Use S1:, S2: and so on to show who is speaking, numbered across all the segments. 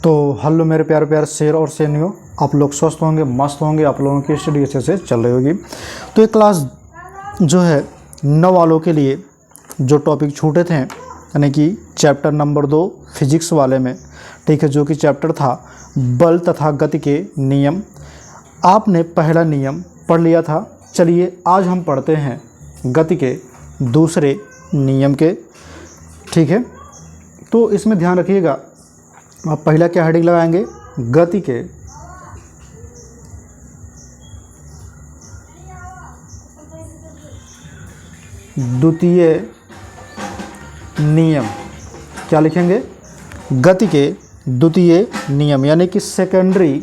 S1: तो हेलो मेरे प्यारे प्यारे शेर और शेरनियों, आप लोग स्वस्थ होंगे, मस्त होंगे, आप लोगों की स्टडी अच्छे से चल रही होगी। तो ये क्लास जो है 9 वालों के लिए जो टॉपिक छूटे थे, यानी कि चैप्टर नंबर 2 फिजिक्स वाले में, ठीक है, जो कि चैप्टर था बल तथा गति के नियम। आपने पहला नियम पढ़ लिया था। चलिए आज हम पढ़ते हैं गति के दूसरे नियम के, ठीक है। तो इसमें ध्यान रखिएगा, आप पहला क्या हेडिंग लगाएंगे, गति के द्वितीय नियम। क्या लिखेंगे, गति के द्वितीय नियम, यानी कि सेकेंडरी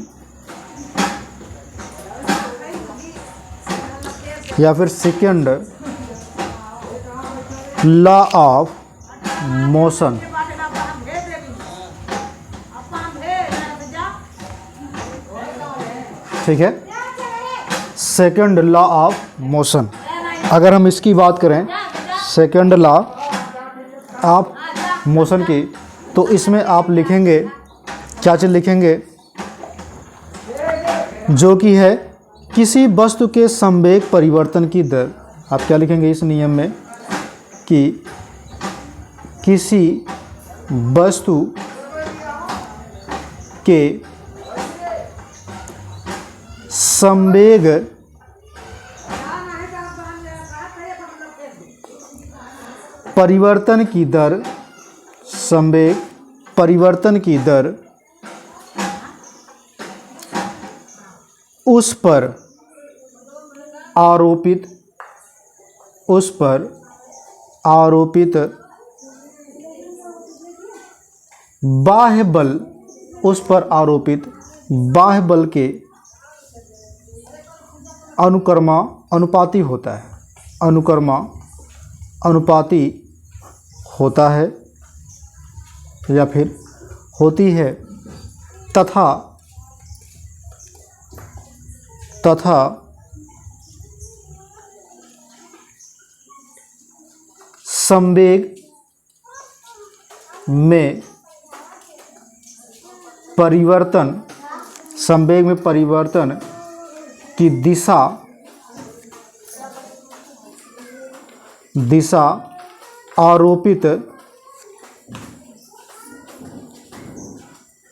S1: या फिर सेकंड लॉ ऑफ मोशन। ठीक है, सेकंड लॉ ऑफ मोशन। अगर हम इसकी बात करें सेकंड लॉ ऑफ मोशन की, तो इसमें आप लिखेंगे, क्या चीज़ लिखेंगे, जो कि है किसी वस्तु के संवेग परिवर्तन की दर। आप क्या लिखेंगे इस नियम में कि किसी वस्तु के संवेग परिवर्तन की दर, संवेग परिवर्तन की दर उस पर आरोपित बाह्य बल, उस पर आरोपित बाह्य बल के अनुपाती होता है, अनुपाती होता है या फिर होती है, तथा संवेग में परिवर्तन की दिशा आरोपित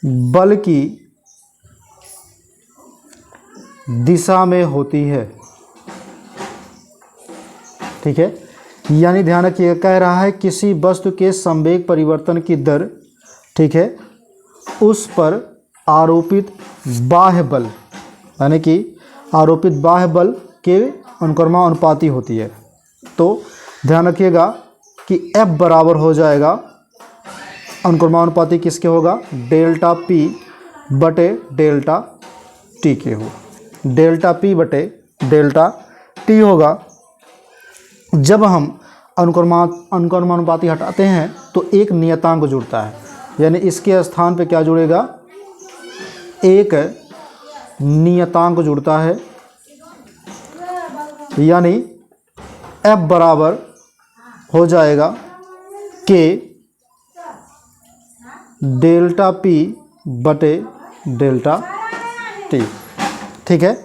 S1: बल की दिशा में होती है। ठीक है, यानी ध्यान रखिएगा, कह रहा है किसी वस्तु के संवेग परिवर्तन की दर, ठीक है, उस पर आरोपित बाह्य बल, यानी कि आरोपित बाह्य बल के अनुक्रमानुपाती होती है। तो ध्यान रखिएगा कि F बराबर हो जाएगा, अनुक्रमानुपाती किसके होगा, डेल्टा P बटे डेल्टा T के हो, डेल्टा P बटे डेल्टा T होगा। जब हम अनुक्रमानुपाती हटाते हैं तो एक नियतांक जुड़ता है, यानी इसके स्थान पे क्या जुड़ेगा, एक नियतांक जुड़ता है, यानी F बराबर हो जाएगा K डेल्टा P बटे डेल्टा T। ठीक है,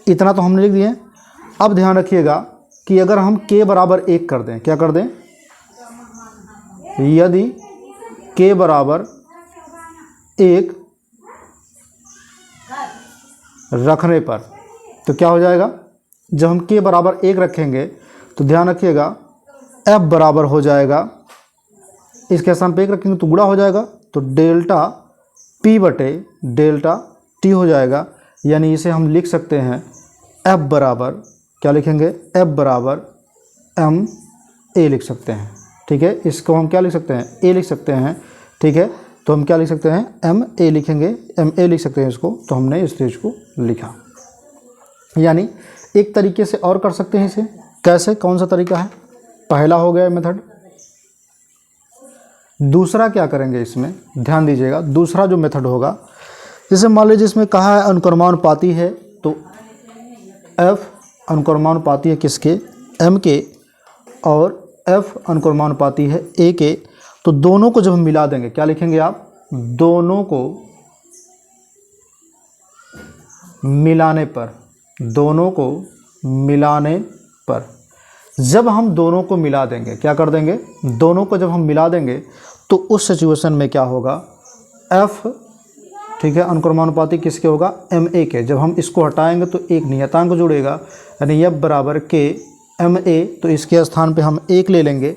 S1: इतना तो हमने लिख दिए। अब ध्यान रखिएगा कि अगर हम K बराबर 1 कर दें, क्या कर दें, यदि K बराबर 1 रखने पर, तो क्या हो जाएगा, जब हम K बराबर 1 रखेंगे तो ध्यान रखिएगा F बराबर हो जाएगा, इसके स्थान पे 1 रखेंगे तो गुणा हो जाएगा, तो डेल्टा P बटे डेल्टा T हो जाएगा। यानी इसे हम लिख सकते हैं F बराबर, क्या लिखेंगे, F बराबर ma लिख सकते हैं। ठीक है, इसको हम क्या लिख सकते हैं, A लिख सकते हैं। ठीक है, तो हम क्या लिख सकते हैं, ma लिखेंगे, ma लिख सकते हैं इसको। तो हमने इस चीज़ को लिखा। यानी एक तरीके से और कर सकते हैं इसे, कैसे, कौन सा तरीका है, पहला हो गया मेथड। दूसरा क्या करेंगे, इसमें ध्यान दीजिएगा, दूसरा जो मेथड होगा, जैसे मान लीजिए इसमें कहा है अनुक्रमानुपाती है, तो F अनुक्रमानुपाती है किसके, M के, और F अनुक्रमानुपाती है A के। तो दोनों को जब हम मिला देंगे, क्या लिखेंगे आप, दोनों को मिलाने पर, दोनों को मिलाने पर, जब हम दोनों को मिला देंगे, क्या कर देंगे, दोनों को जब हम मिला देंगे तो उस सिचुएशन में क्या होगा, F, ठीक है, अनुक्रमानुपाती किसके होगा, MA के। जब हम इसको हटाएंगे तो एक नियतांक जुड़ेगा, यानी F बराबर K MA, तो इसके स्थान पे हम 1 ले लेंगे,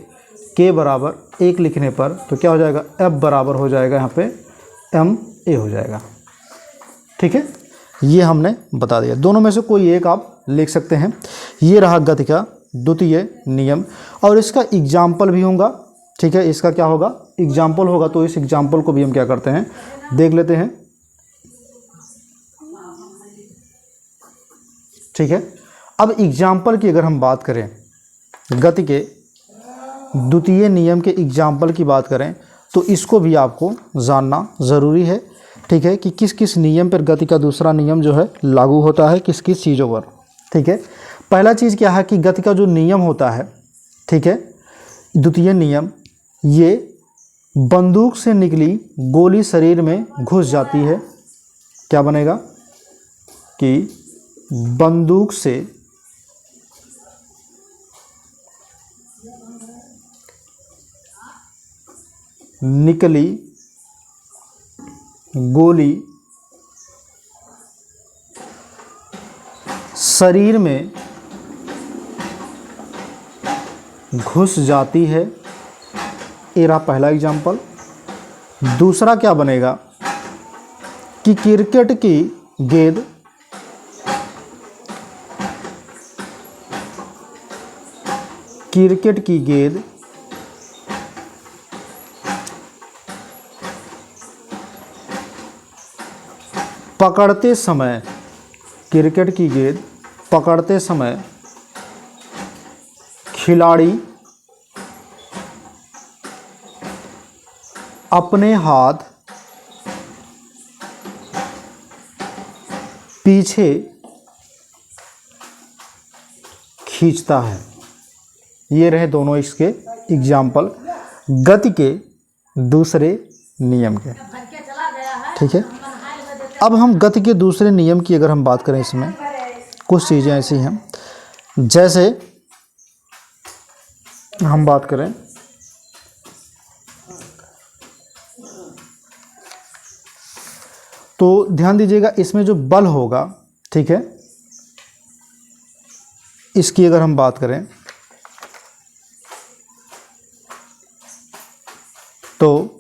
S1: K बराबर 1 लिखने पर तो क्या हो जाएगा, F बराबर हो जाएगा यहाँ पे MA हो जाएगा। ठीक है, ये हमने बता दिया। दोनों में से कोई एक आप लिख सकते हैं। ये रहा गति का द्वितीय नियम, और इसका एग्जाम्पल भी होगा। ठीक है, इसका क्या होगा, एग्जाम्पल होगा, तो इस एग्जाम्पल को भी हम क्या करते हैं, देख लेते हैं। ठीक है, अब एग्जाम्पल की अगर हम बात करें, गति के द्वितीय नियम के एग्जाम्पल की बात करें तो इसको भी आपको जानना ज़रूरी है। ठीक है, कि किस किस नियम पर गति का दूसरा नियम जो है लागू होता है, किस किस चीज़ों पर। ठीक है, पहला चीज़ क्या है कि गति का जो नियम होता है, ठीक है, द्वितीय नियम, ये बंदूक से निकली गोली शरीर में घुस जाती है। क्या बनेगा कि बंदूक से निकली गोली शरीर में घुस जाती है। ये रहा पहला एग्जाम्पल। दूसरा क्या बनेगा कि क्रिकेट की गेंद पकड़ते समय, क्रिकेट की गेंद पकड़ते समय खिलाड़ी अपने हाथ पीछे खींचता है। ये रहे दोनों इसके एग्जाम्पल गति के दूसरे नियम के। ठीक है, अब हम गति के दूसरे नियम की अगर हम बात करें, इसमें कुछ चीज़ें ऐसी हैं, जैसे हम बात करें तो ध्यान दीजिएगा, इसमें जो बल होगा, ठीक है, इसकी अगर हम बात करें तो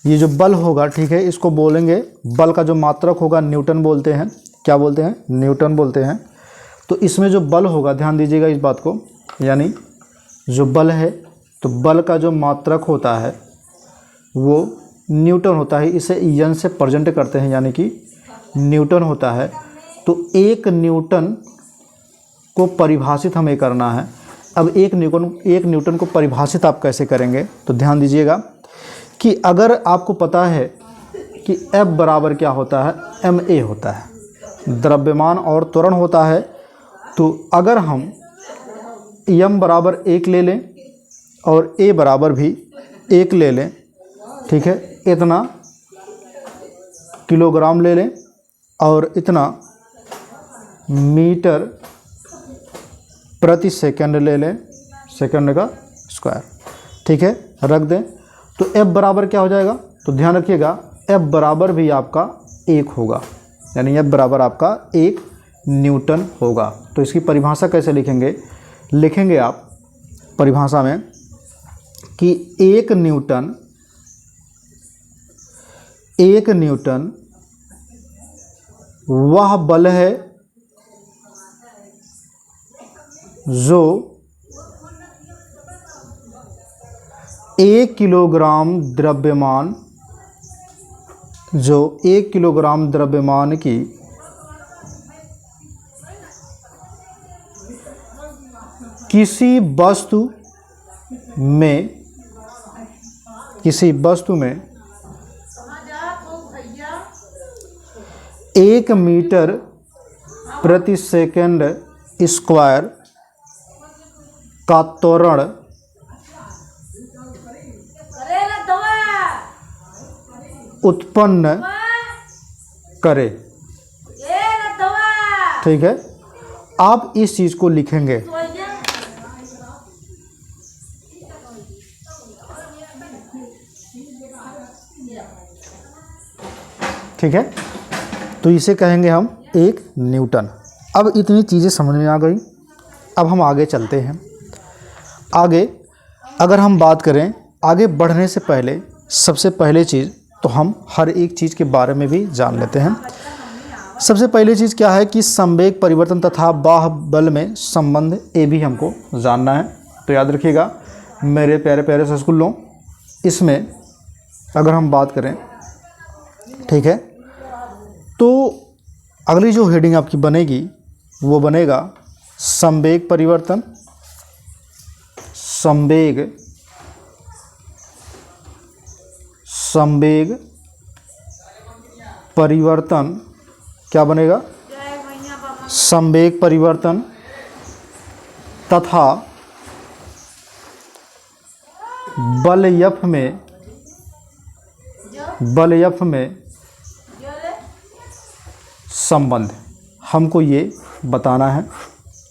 S1: ये जो बल होगा, ठीक है, इसको बोलेंगे, बल का जो मात्रक होगा न्यूटन बोलते हैं। क्या बोलते हैं, न्यूटन बोलते हैं। तो इसमें जो बल होगा, ध्यान दीजिएगा इस बात को, यानी जो बल है, तो बल का जो मात्रक होता है वो न्यूटन होता है। इसे एन से प्रेजेंट करते हैं, यानी कि न्यूटन होता है। तो एक न्यूटन को परिभाषित हमें करना है। अब एक न्यूटन को परिभाषित आप कैसे करेंगे, तो ध्यान दीजिएगा कि अगर आपको पता है कि F बराबर क्या होता है, ma होता है, द्रव्यमान और त्वरण होता है। तो अगर हम m बराबर 1 ले लें और a बराबर भी 1 ले लें, ठीक है, इतना किलोग्राम ले लें और इतना मीटर प्रति सेकंड ले लें, सेकंड का स्क्वायर, ठीक है, रख दें। तो F बराबर क्या हो जाएगा, तो ध्यान रखिएगा F बराबर भी आपका 1 होगा, यानी F बराबर आपका 1 न्यूटन होगा। तो इसकी परिभाषा कैसे लिखेंगे, लिखेंगे आप परिभाषा में कि 1 न्यूटन वह बल है जो 1 किलोग्राम द्रव्यमान की किसी वस्तु में 1 मीटर प्रति सेकंड स्क्वायर का त्वरण उत्पन्न करे। ठीक है, आप इस चीज़ को लिखेंगे। ठीक है, तो इसे कहेंगे हम 1 न्यूटन। अब इतनी चीज़ें समझ में आ गई। अब हम आगे चलते हैं। आगे अगर हम बात करें, आगे बढ़ने से पहले सबसे पहले चीज़ तो हम हर एक चीज़ के बारे में भी जान लेते हैं। सबसे पहली चीज़ क्या है कि संवेग परिवर्तन तथा बाह्य बल में संबंध, ये भी हमको जानना है। तो याद रखिएगा मेरे प्यारे प्यारे संस्कुलों, इसमें अगर हम बात करें, ठीक है, तो अगली जो हेडिंग आपकी बनेगी वो बनेगा संवेग परिवर्तन। संवेग परिवर्तन क्या बनेगा? संवेग परिवर्तन तथा बलयफ में संबंध, हमको ये बताना है।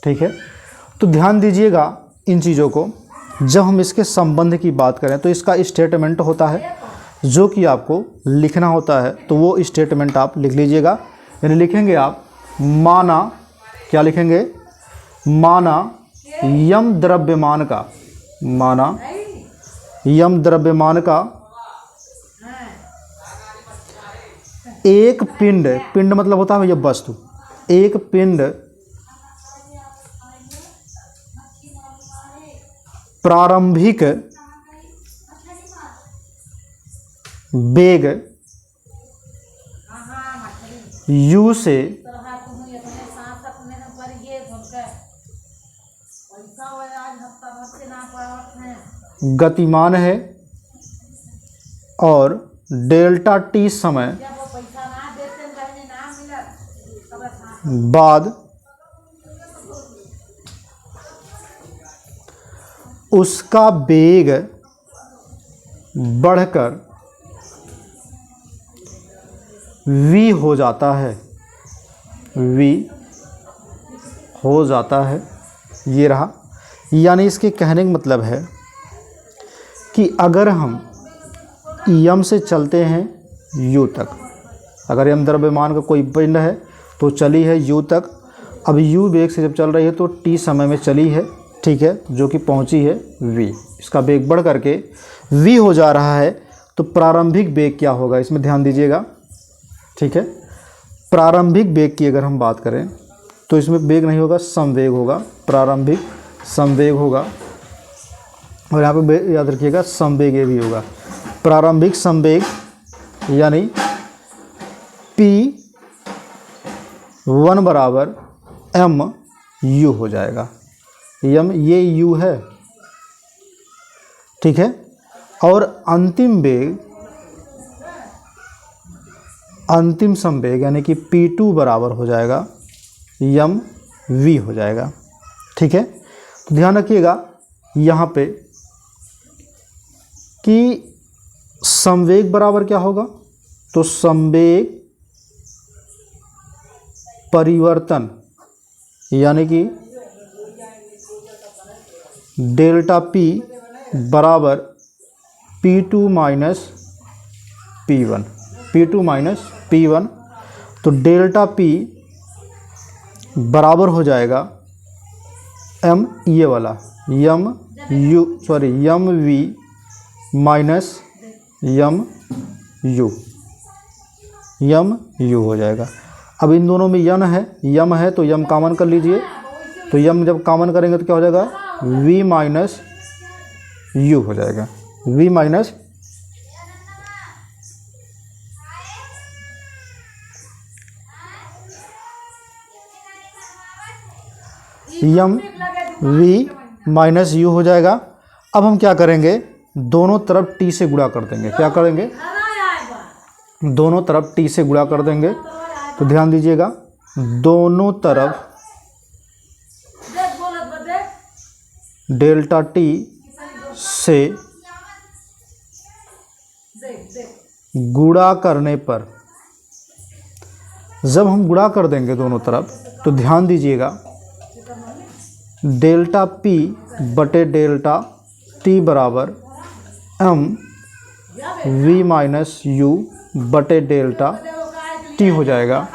S1: ठीक है, तो ध्यान दीजिएगा इन चीज़ों को। जब हम इसके संबंध की बात करें तो इसका स्टेटमेंट होता है जो कि आपको लिखना होता है, तो वो स्टेटमेंट आप लिख लीजिएगा। यानी लिखेंगे आप माना, क्या लिखेंगे? माना यम द्रव्यमान का, माना यम द्रव्यमान का एक पिंड, पिंड मतलब होता है यह वस्तु, एक पिंड प्रारंभिक वेग u से गतिमान है और डेल्टा t समय बाद उसका वेग बढ़कर v हो जाता है, v हो जाता है। ये रहा। यानी इसके कहने का मतलब है कि अगर हम यम से चलते हैं u तक, अगर यम द्रव्यमान का कोई पिंड है तो चली है u तक। अब u वेग से जब चल रही है तो t समय में चली है, ठीक है, जो कि पहुंची है v। इसका वेग बढ़ करके v हो जा रहा है, तो प्रारंभिक वेग क्या होगा इसमें ध्यान दीजिएगा। ठीक है, प्रारंभिक वेग की अगर हम बात करें तो इसमें वेग नहीं होगा, संवेग होगा, प्रारंभिक संवेग होगा। और यहाँ पे याद रखिएगा संवेग ये भी होगा, प्रारंभिक संवेग, यानी P1 बराबर mu हो जाएगा। m ये u है, ठीक है। और अंतिम वेग, अंतिम संवेग यानी कि P2 बराबर हो जाएगा mv हो जाएगा। ठीक है, तो ध्यान रखिएगा यहाँ पे कि संवेग बराबर क्या होगा, तो संवेग परिवर्तन यानी कि डेल्टा P बराबर P2 minus P1, P2 minus P1। तो डेल्टा P बराबर हो जाएगा m ये वाला mv माइनस mu हो जाएगा। अब इन दोनों में यम है तो यम कॉमन कर लीजिए। तो यम जब कॉमन करेंगे तो क्या हो जाएगा, v माइनस u हो जाएगा, v माइनस यम v माइनस u हो जाएगा। अब हम क्या करेंगे, दोनों तरफ t से गुणा कर देंगे। क्या करेंगे, दोनों तरफ t से गुणा कर देंगे। तो ध्यान दीजिएगा दोनों तरफ डेल्टा t से गुणा करने पर, जब हम गुणा कर देंगे दोनों तरफ तो ध्यान दीजिएगा, डेल्टा पी बटे डेल्टा टी बराबर एम वी माइनस यू बटे डेल्टा टी हो जाएगा।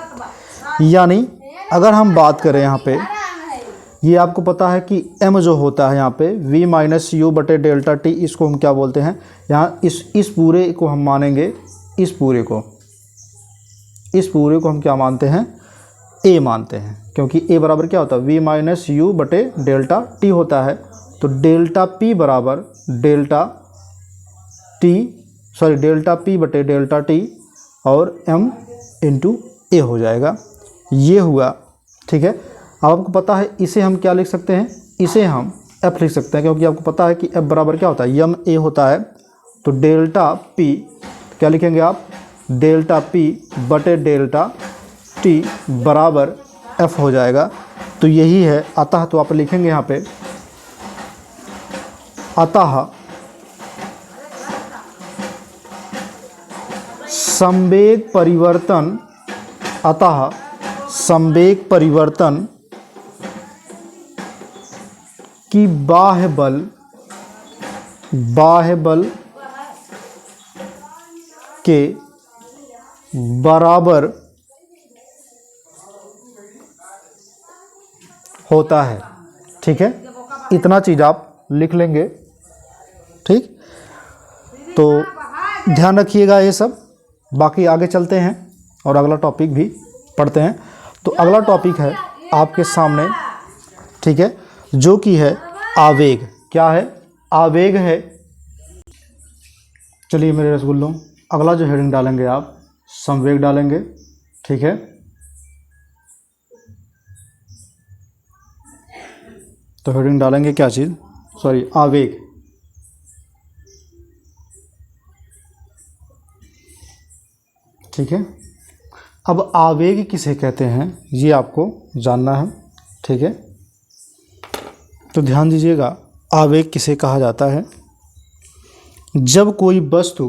S1: यानी अगर हम बात करें यहाँ पे, ये आपको पता है कि m जो होता है यहाँ पे v माइनस यू बटे डेल्टा टी, इसको हम क्या बोलते हैं, यहाँ इस पूरे को हम मानेंगे, इस पूरे को हम क्या मानते हैं, a मानते हैं, क्योंकि a बराबर क्या होता है, v माइनस यू बटे डेल्टा टी होता है। तो डेल्टा p बराबर डेल्टा p बटे डेल्टा टी और m इंटू a हो जाएगा। ये हुआ, ठीक है। अब आपको पता है इसे हम क्या लिख सकते हैं, इसे हम f लिख सकते हैं, क्योंकि आपको पता है कि f बराबर क्या होता है, यम a होता है। तो डेल्टा p क्या लिखेंगे आप, डेल्टा p बटे डेल्टा t बराबर f हो जाएगा। तो यही है अतः, तो आप लिखेंगे यहाँ पे अतः संवेग परिवर्तन की बाह्य बल के बराबर होता है। ठीक है, इतना चीज़ आप लिख लेंगे। ठीक, तो ध्यान रखिएगा ये सब। बाकी आगे चलते हैं और अगला टॉपिक भी पढ़ते हैं। तो अगला टॉपिक है आपके सामने, ठीक है, जो कि है आवेग। क्या है, आवेग है। चलिए मेरे रसगुल्लों, अगला जो हेडिंग डालेंगे आप, संवेग डालेंगे। ठीक है, तो हेडिंग डालेंगे क्या चीज़, आवेग। ठीक है, अब आवेग किसे कहते हैं ये आपको जानना है। ठीक है, तो ध्यान दीजिएगा, आवेग किसे कहा जाता है। जब कोई वस्तु,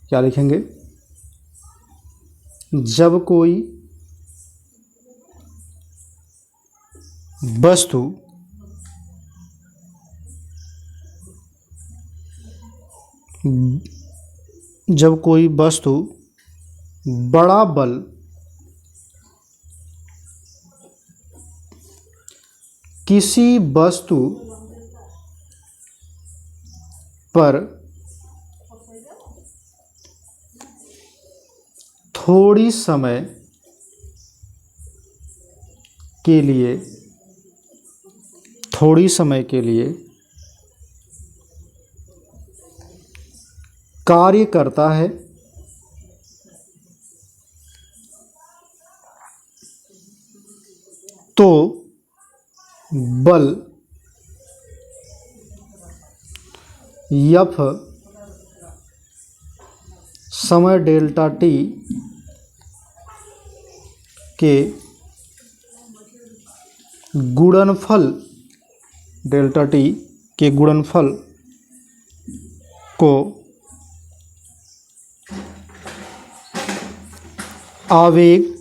S1: क्या लिखेंगे, जब कोई वस्तु बड़ा बल किसी वस्तु पर थोड़ी समय के लिए कार्य करता है, तो बल F समय डेल्टा टी के गुणनफल, डेल्टा टी के गुणनफल को आवेग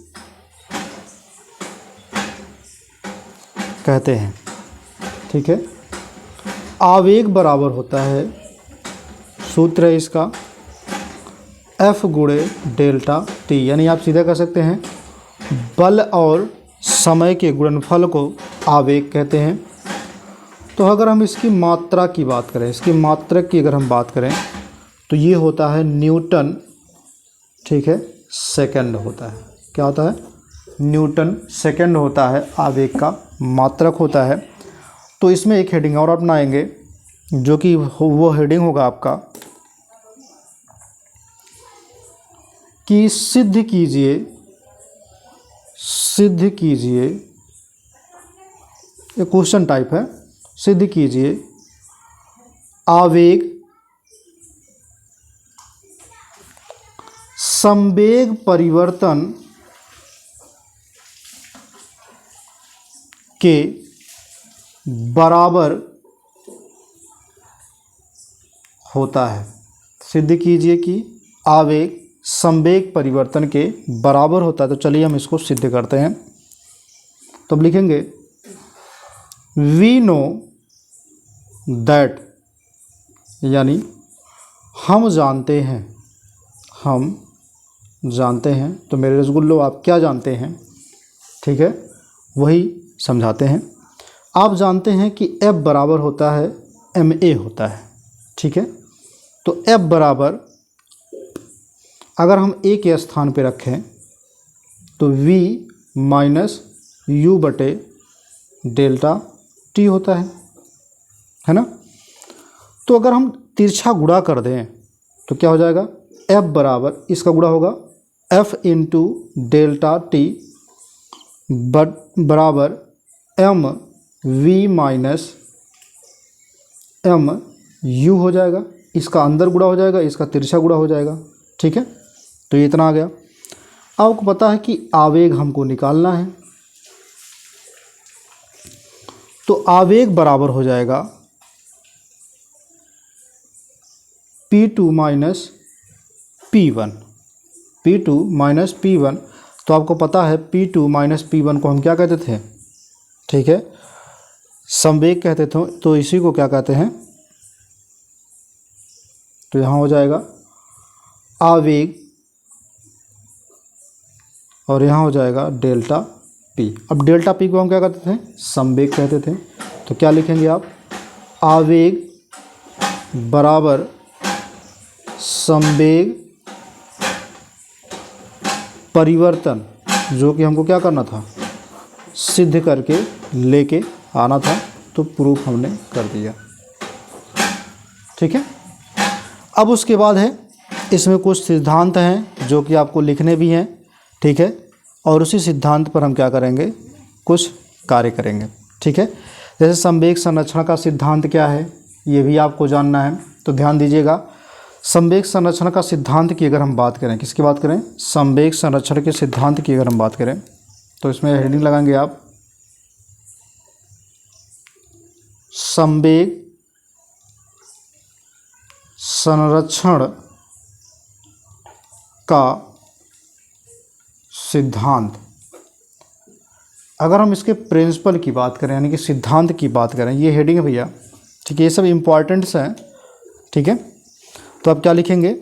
S1: कहते हैं। ठीक है, आवेग बराबर होता है, सूत्र है इसका F गुणे डेल्टा टी। यानी आप सीधा कह सकते हैं बल और समय के गुणनफल को आवेग कहते हैं। तो अगर हम इसकी मात्रा की बात करें, इसकी मात्रक की अगर हम बात करें, तो ये होता है न्यूटन, ठीक है, सेकंड होता है। क्या होता है, न्यूटन सेकंड होता है, आवेग का मात्रक होता है। तो इसमें एक हेडिंग और अपनाएंगे, जो कि वो हेडिंग होगा आपका कि सिद्ध कीजिए, ये क्वेश्चन टाइप है, सिद्ध कीजिए आवेग संवेग परिवर्तन के बराबर होता है। सिद्ध कीजिए कि आवेग संवेग परिवर्तन के बराबर होता है। तो चलिए हम इसको सिद्ध करते हैं। तो अब लिखेंगे वी नो दैट, यानी हम जानते हैं, हम जानते हैं। तो मेरे रसगुल्लो आप क्या जानते हैं, ठीक है, वही समझाते हैं। आप जानते हैं कि F बराबर होता है MA होता है, ठीक है। तो F बराबर अगर हम A के स्थान पे रखें तो V माइनस U बटे डेल्टा T होता है ना। तो अगर हम तिरछा गुणा कर दें तो क्या हो जाएगा, F बराबर इसका गुणा होगा F इंटू डेल्टा T बराबर M V minus M U हो जाएगा। इसका अंदर गुणा हो जाएगा, इसका तिरछा गुणा हो जाएगा, ठीक है। तो ये इतना आ गया। आपको पता है कि आवेग हमको निकालना है, तो आवेग बराबर हो जाएगा P2 minus P1, P2 minus P1। तो आपको पता है P2 माइनस P1 को हम क्या कहते थे, ठीक है, संवेग कहते थे। तो इसी को क्या कहते हैं, तो यहाँ हो जाएगा आवेग और यहाँ हो जाएगा डेल्टा P। अब डेल्टा P को हम क्या कहते थे, संवेग कहते थे। तो क्या लिखेंगे आप, आवेग बराबर संवेग परिवर्तन, जो कि हमको क्या करना था, सिद्ध करके लेके आना था। तो प्रूफ हमने कर दिया, ठीक है। अब उसके बाद है इसमें कुछ सिद्धांत हैं जो कि आपको लिखने भी हैं, ठीक है। और उसी सिद्धांत पर हम क्या करेंगे, कुछ कार्य करेंगे, ठीक है। जैसे संवेग संरक्षण का सिद्धांत क्या है, ये भी आपको जानना है। तो ध्यान दीजिएगा, संवेग संरक्षण का सिद्धांत की अगर हम बात करें, किसकी बात करें, संवेग संरक्षण के सिद्धांत की अगर हम बात करें, तो इसमें हेडिंग लगाएंगे आप, संवेग संरक्षण का सिद्धांत। अगर हम इसके प्रिंसिपल की बात करें, यानी कि सिद्धांत की बात करें, ये हेडिंग है भैया, ठीक है, ये सब इम्पॉर्टेंट्स हैं, ठीक है। तो आप क्या लिखेंगे,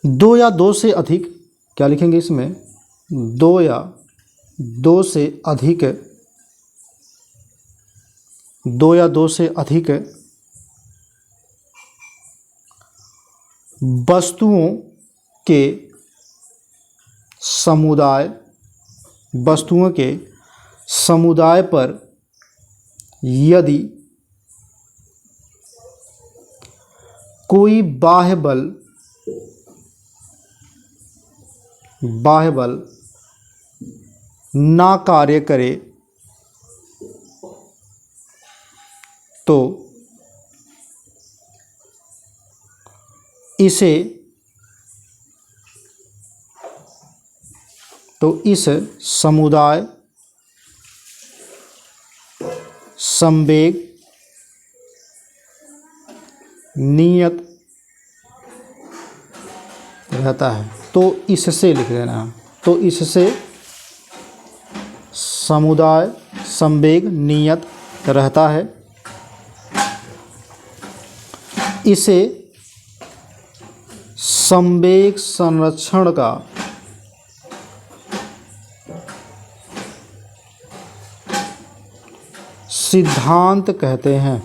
S1: दो या दो से अधिक, क्या लिखेंगे इसमें, दो या दो से अधिक, दो या दो से अधिक वस्तुओं के समुदाय, वस्तुओं के समुदाय पर यदि कोई बाह्य बल ना कार्य करे तो इस समुदाय संवेग नियत रहता है। तो इससे लिख देना है, तो इससे समुदाय संवेग नियत रहता है। इसे संवेग संरक्षण का सिद्धांत कहते हैं।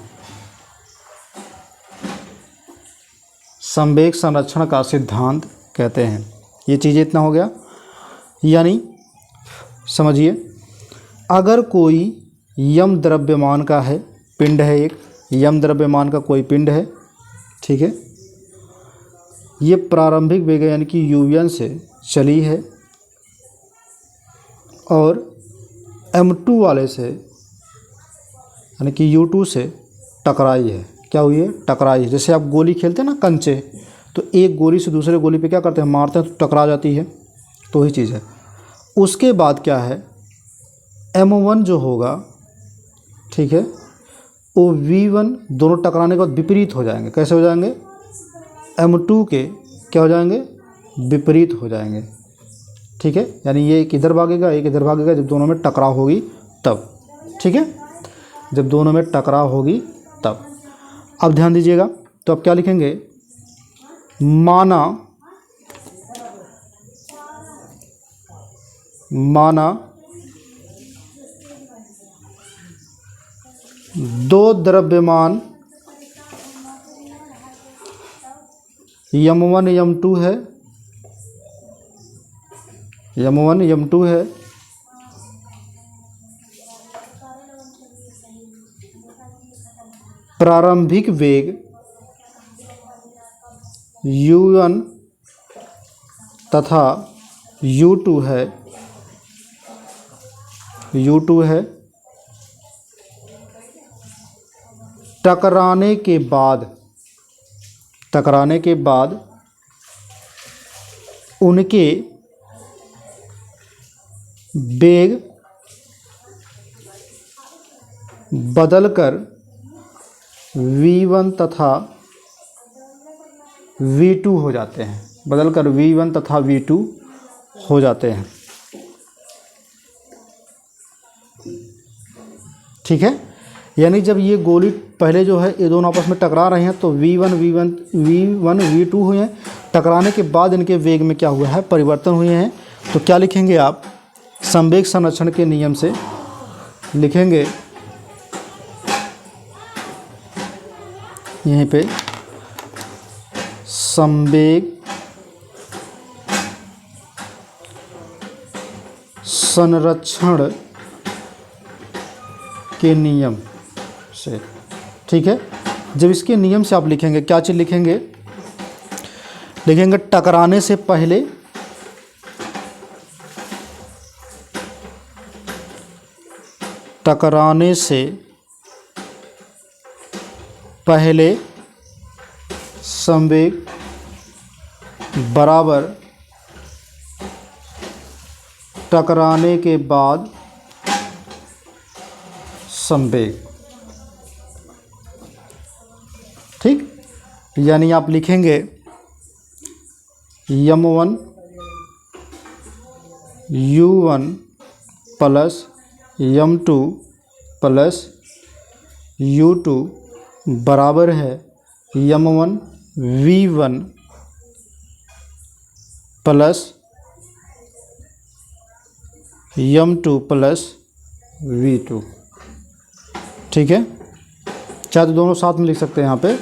S1: संवेग संरक्षण का सिद्धांत कहते हैं। ये चीज़ें इतना हो गया, यानी समझिए, अगर कोई यम द्रव्यमान का है, पिंड है, एक यम द्रव्यमान का कोई पिंड है, ठीक है, ये प्रारंभिक वेग यानी कि u1 से चली है और m2 वाले से यानी कि u2 से टकराई है। क्या हुई है, टकराई है। जैसे आप गोली खेलते हैं ना कंचे, तो एक गोली से दूसरे गोली पे क्या करते हैं, मारते हैं, तो टकरा जाती है, तो वही चीज़ है। उसके बाद क्या है, m1 जो होगा, ठीक है, वो v1 दोनों टकराने के बाद विपरीत हो जाएंगे। कैसे हो जाएंगे, m2 के क्या हो जाएंगे, विपरीत हो जाएंगे। ठीक है, यानी ये एक इधर भागेगा एक इधर भागेगा, जब दोनों में टकराव होगी तब, ठीक है, जब दोनों में टकराव होगी तब। अब ध्यान दीजिएगा, तो अब क्या लिखेंगे, माना दो द्रव्यमान यम1 यम2 है, यम1 यम2 है, प्रारंभिक वेग u1 तथा u2 है, टकराने के बाद उनके वेग बदलकर v1 तथा v2 हो जाते हैं, बदलकर v1 तथा v2 हो जाते हैं, ठीक है। यानी जब ये गोली पहले जो है ये दोनों आपस में टकरा रहे हैं तो v1 v2 हुए हैं, टकराने के बाद इनके वेग में क्या हुआ है, परिवर्तन हुए हैं। तो क्या लिखेंगे आप, संवेग संरक्षण के नियम से लिखेंगे यहीं पे, संवेग संरक्षण के नियम से, ठीक है। जब इसके नियम से आप लिखेंगे, क्या चीज़ लिखेंगे, लिखेंगे टकराने से पहले संवेग बराबर टकराने के बाद संवेग, ठीक। यानी आप लिखेंगे यम1 u1 प्लस यम2 प्लस u2 बराबर है यम1 v1 प्लस यम2 प्लस v2, ठीक है। चाहे तो दोनों साथ में लिख सकते हैं, यहाँ पे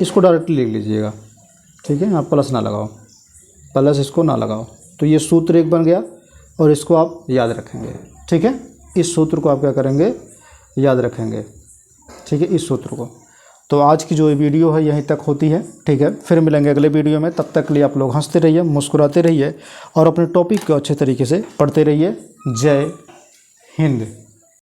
S1: इसको डायरेक्टली लिख लीजिएगा, ठीक है, यहाँ प्लस ना लगाओ, प्लस इसको ना लगाओ, तो ये सूत्र एक बन गया और इसको आप याद रखेंगे, ठीक है। इस सूत्र को आप क्या करेंगे, याद रखेंगे, ठीक है, इस सूत्र को। तो आज की जो ये वीडियो है यहीं तक होती है, ठीक है। फिर मिलेंगे अगले वीडियो में, तब तक के लिए आप लोग हंसते रहिए, मुस्कुराते रहिए और अपने टॉपिक को अच्छे तरीके से पढ़ते रहिए। जय हिंद।